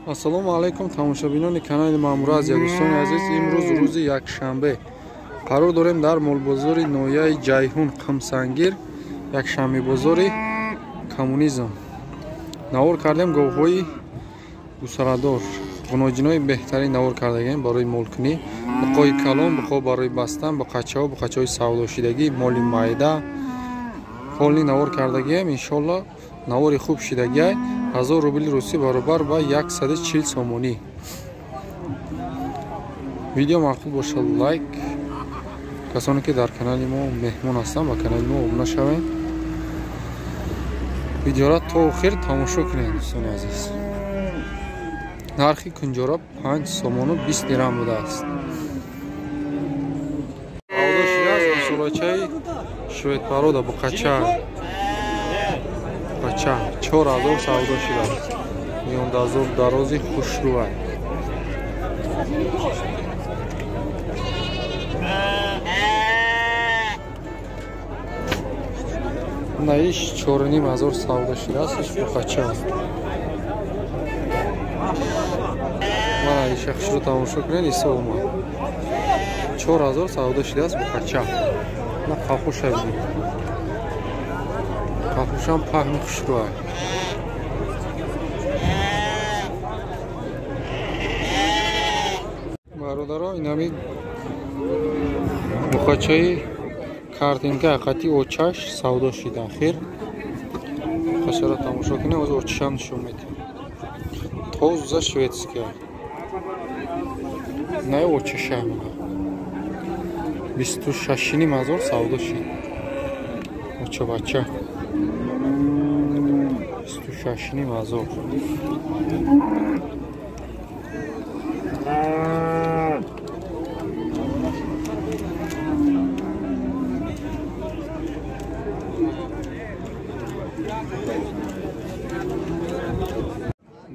Ассалому алайкум тамошобинони канали Мамураз ягустони азиз, имрӯз рӯзи якшанбе қарор дорем дар молбозори ноҳияи Ҷайҳун Қимсангир, якшанбебозори коммунизм навор кардем говҳои гусарадор, ғуноҷинои беҳтарин навор кардагем барои молкунӣ, буқои калон, буқо барои бастан, буқачаҳо, буқачаҳои савдошидагӣ, моли майда ҳолни навор кардагем. Иншолло навори хуб шидагиай 1000 рубли русӣ баробар ба 140 сомонӣ. Видео мақбул бошад лайк. Касоне ки дар канали мо меҳмон ҳастанд ба канали мо обуна шавед. Видеоро то охир тамошо кунед дӯстони азиз. Нархи кунҷора 5 сомону 20 дирам будааст. Савдо шудааст бисолачаи шветпарода буқача. Буқача 4000 савдо шудааст. Миён дазор дарози хушрӯай. Наиш 4500 савдо шудааст буқача. Мана ишахшро тамошо кунед исо омад. 4000 савдо шудааст буқача. На қахуша бинед. Қахушам паҳни хушрӯай. бародаро инами буқачаи картинка қати очаш савдо шуда ахир. Қашара тамошо кунед оз очашам нишон медиҳад. Тоза шведская. Не очашам. 26000 савдо шуд. Очабача. 26000.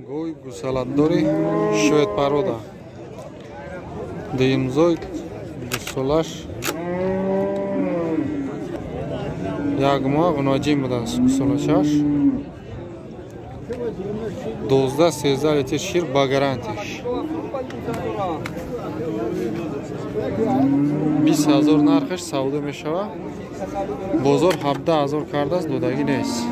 Гой гусаладдори шветпарода. Деимзой гусолаш. Ягма ғуноҷин будааст гусолашаш. 12-13 литр шир ба гарантиш. 20000 нархаш савдо мешава. Бозор 17000 кардааст, додагӣ нест.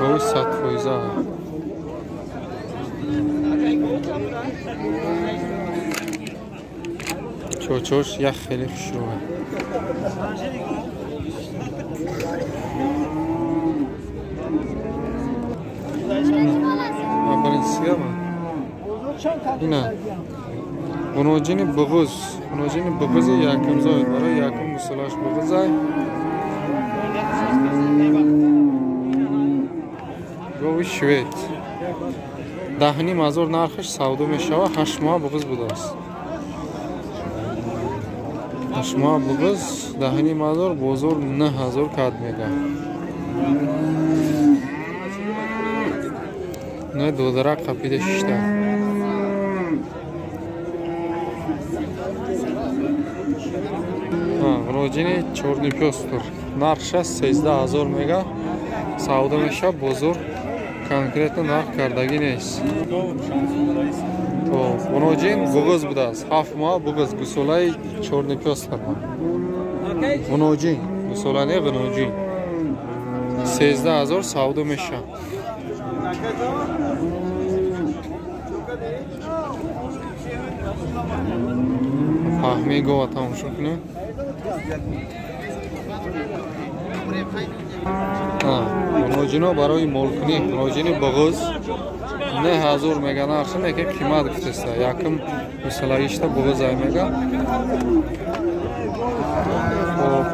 Ой, садфоиза. Чочош ях хеле хушрӯа. Абринсияма. Ина. Ғуноҷини буғуз. Ғуноҷини буғузи якимзой. Барои яким гусолаш буғузай. Гови швед. 10000 нархаш савдо мешава. 8 моҳ буғуз будааст. 8 моҳ буғуз 10000 бозор 9000 кад мега. Не додара қапида шишта. Ғуноҷини чорни пёстур. Нархша 13000 мега. Савдо меша бозор конкретно нарх кардагӣ нест. Ғуноҷин буғуз будааст. 7 моҳ буғуз гусолаи чорни пёстур. Ғуноҷин гусола не ғуноҷин. 13000 савдо меша. Паҳми гова тамошо кунед. Ғуноҷино барои молкунӣ, ғуноҷини буғуз не 1000 мега нархи неки қимат гуфтеста. Яким мисалаишта буғуз ай мега.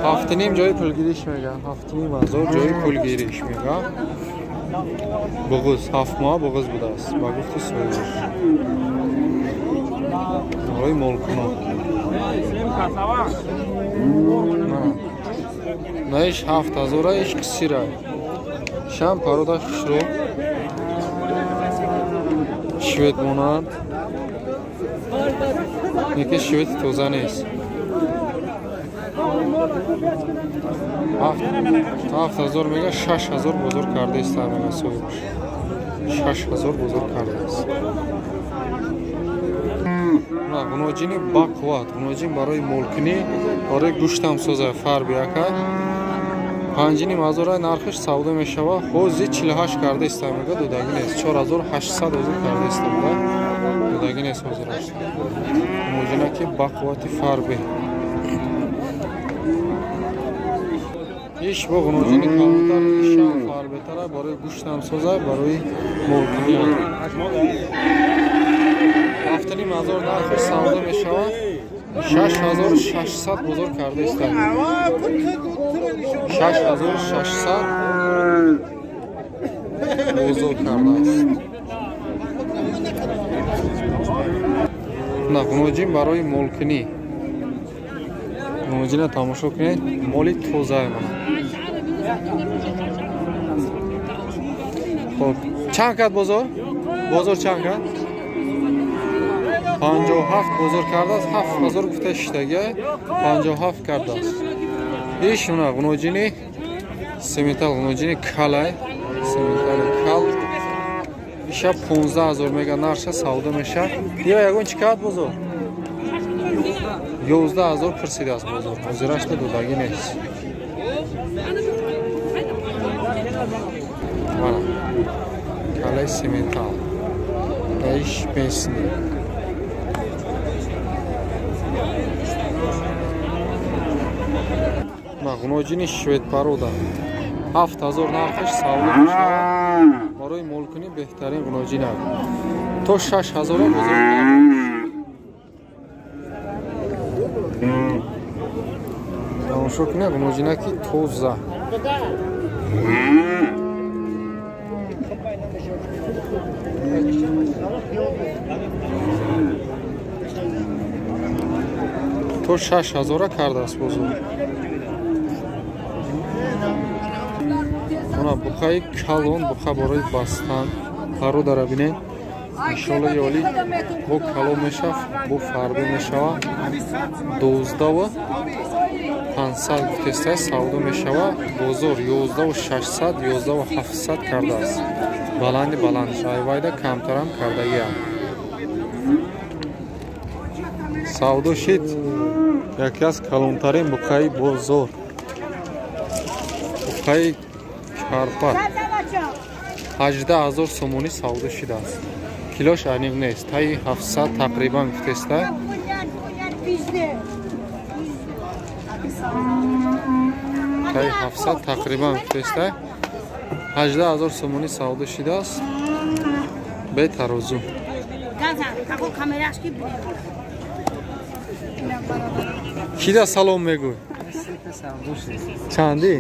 7,5 ҷои пулгириш мега. 7,500 ҷои пулгириш мега. Буғуз 7 моҳ буғуз будааст. Ба гуфти соҳиб. Барои молкуно. наиш 7000 иш кисира шам парода хушро швед монанд яке швед тоза нест 7000 мега 6000 бозор кардааст мега соҳибаш 6000 бозор кардааст гуноҷини бақувват гуноҷин барои молкунӣ барои гӯштам соза фарби яка панҷини мазора нархиш савдо мешава ҳозир 48 кардааст мега додаги нест 4800 бозор кардааст мега додаги нест ҳозираш гуноҷинаки бақуввати фарби иш бо гуноҷини калонтар шам фарбетара барои гӯштам соза барои молкунӣ ҳафтани мазор нархи савдо мешавад 6600 бозор кардааст 6600 бозор кардааст на гуноҷин барои молкунӣ гуноҷина тамошо кунед моли тоза мана хоб чанд кад бозор чанд кад 57 бозор кардааст 7000 гуфта шитага 57 кардааст иш уна гуноҷини сементал гуноҷини калай сементали кал иша 15000 мега нарша савдо меша ё ягон чи кад бозор 11000 пурсидааст бозор ҳозирашта додаги нест мана калай сементал иш месни гуноҷини шведпарода 7000 нархиш савдо мешавад барои молкунӣ беҳтарин гуноҷина то 6000 бозор тамошо кунед гуноҷинаки тоза то 6000 кардааст бозор бухаи калон буха барои бастан паро дара бинед иншоалло ёли бо калон мешав бо фарбе мешава 12500 гуфтеста савдо мешава бозор 11600 11700 кардааст баланди баланд айвайда камтарам кардагиам савдо шид яке аз калонтарин бухаи бозор бухаи карпат 18000 сомонӣ савдо шидааст килош аним нест таи 700 тақрибан гуфтеста таи 700 тақрибан гуфтеста 18000 сомонӣ савдо шидааст бе тарозу кида салом мегӯй чанди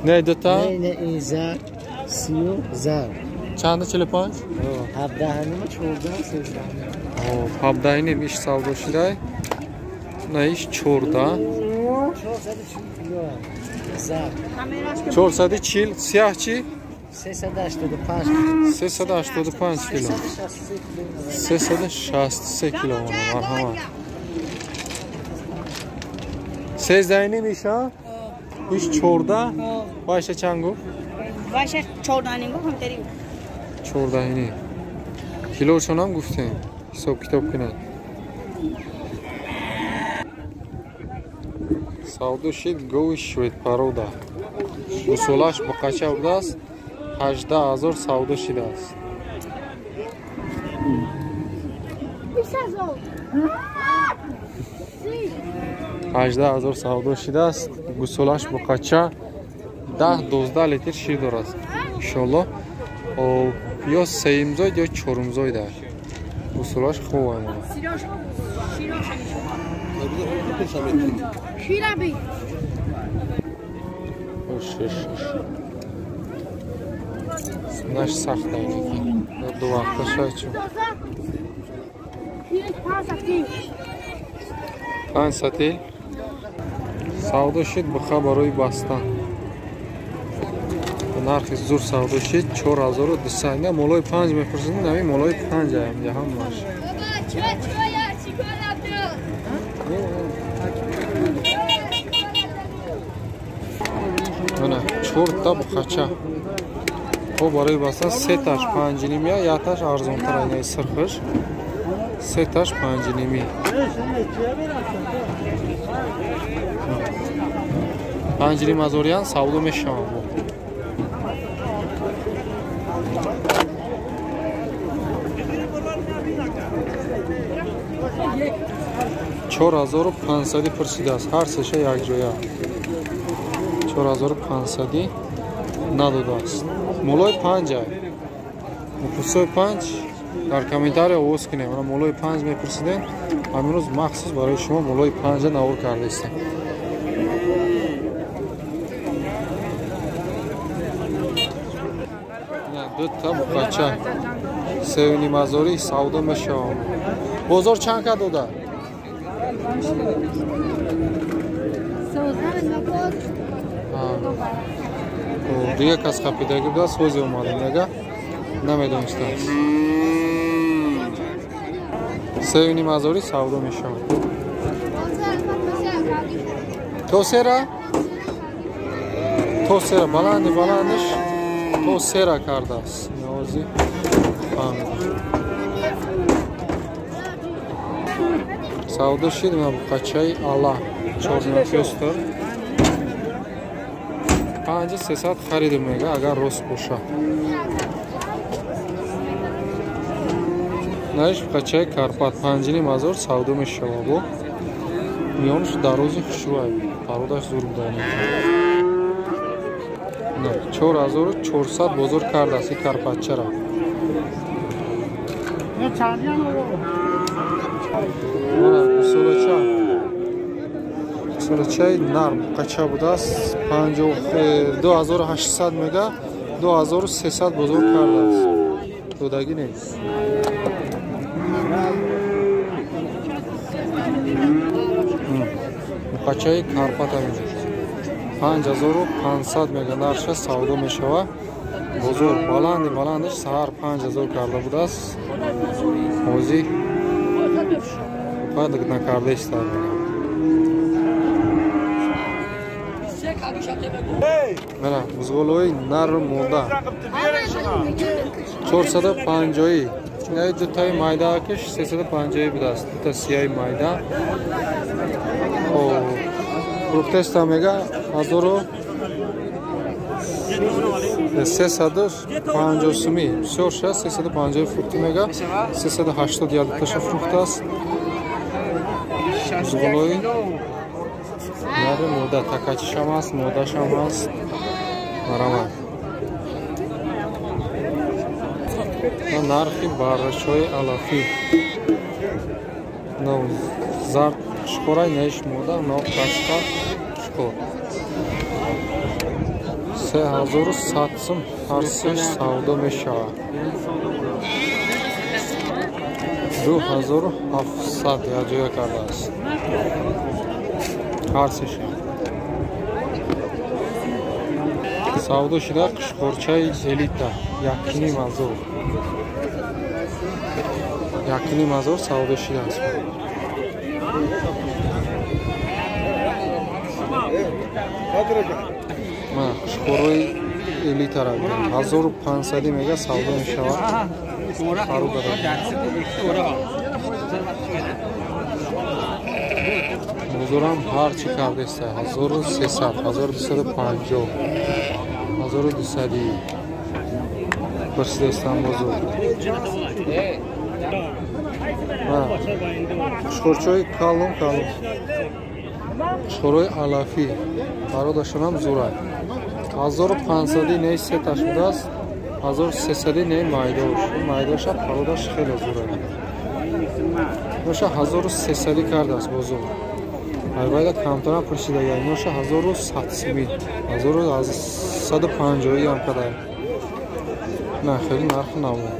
не дута не иза сио зар чанди 45 17 14 17 ним иш савдо шидай на иш 14 440 сиях чи 385 кило 363 кило марҳамат 13 ним иша иш 14 вайша чанд гуфт вайша 14 ним гуфтам терим 14 ним килошонам гуфтем ҳисоб китоб кунед савдо шид гови шведпарода усулаш буқача будааст 18000 савдо шидааст ҳаждаҳазор савдо шидааст гусолаш буқача 10-12 литр шир дорад иншоалло ё сеюмзоид ё чорумзоид гусолаш хуб омада наш сахт айники ду вақта шояд чун 5 сатил Savdo shid biqa baroyi бастан. Нархи зур savdo shid 4200 га молои 5 мепурсид, нами молои 5 аям ҷаҳан маш. Mana 4 ta buqacha. O baroyi бастан 3 tash 5.5 я, я tash arzontar aynayi sirqish. 3 tash 5.5. 5,000 savdo meshавам. 4500 пурсидааст. Ҳар сеша якҷоя. 4500 надодааст. Молои 5 ай. Мупурсои 5 дар комментария овоз кинем. Мана молои 5 мепурсидем. Амирӯз махсус барои шумо молои 5 навор кардаистем. Дута буқача 3,5 савдо мешавам. Бозор чанд ка дода? Дига кас қапидаги буда сози омада нега намедонистааст. 3,5 савдо мешавам. Тосера? Тосера баландиш то сера кардааст. Нози савдо шид ма буқачаи ала 4,500 5300 харидем мега агар рост боша. Наиш буқачаи Карпат 5,000 савдо мешава бо миёнаш дарози хушувай пародаш зур будани 4400 бозор кардааст Карпатчара. Усолачаи нарм буқача будааст 2800 мега 2300 бозор кардааст. Додагӣ нест. Буқачаи Карпат амеҷа 5500 мега нарша савдо мешава. Бозор баландиш саҳар 5000 карда будааст. Ҳозир фақат накардаист. Мана бузғолои нарм мода 450. Ин дутаи майдаакиш 350 будааст. Дута сияи майда. Фруктеста мега 1350 суми. Бисёр 350 фрукти мега 380 ялдуташа фрукт аст. Бузғолои нари мода такачишам аст, модашам аст. Марама. Нархи баррашои алафи. Но зард шкорай неш мода, но кашка шкор. 3100 сум ҳар сеш савдо мешава. 2700 якҷоя кардааст. Ҳар сеша. Савдо шуда қушқорчаи элита 1,5 1,5 савдо шудааст. Мана қушқорои элитара 1500 мега савдо мешавад. Бозорам ҳарчи кардаиста 1300 1250 1200 пурсидастам бозор. Қушқорчои калон қушқорои алафи бародашонам зурай 1500 не сеташ будааст. 1300 не майдоша пародаш хеле зурай. Ноша 1300 кардааст бозор. Айвайда камтарам пурсидаги ноша 1700 1150 ам кадай. На хели нарх набуд.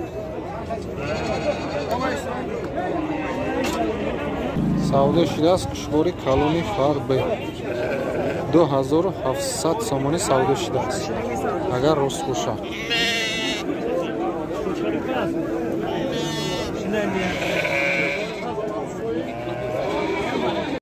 Савдо шудааст қушқори калони фарбе 2700 сомонӣ савдо шудааст агар рост бошад.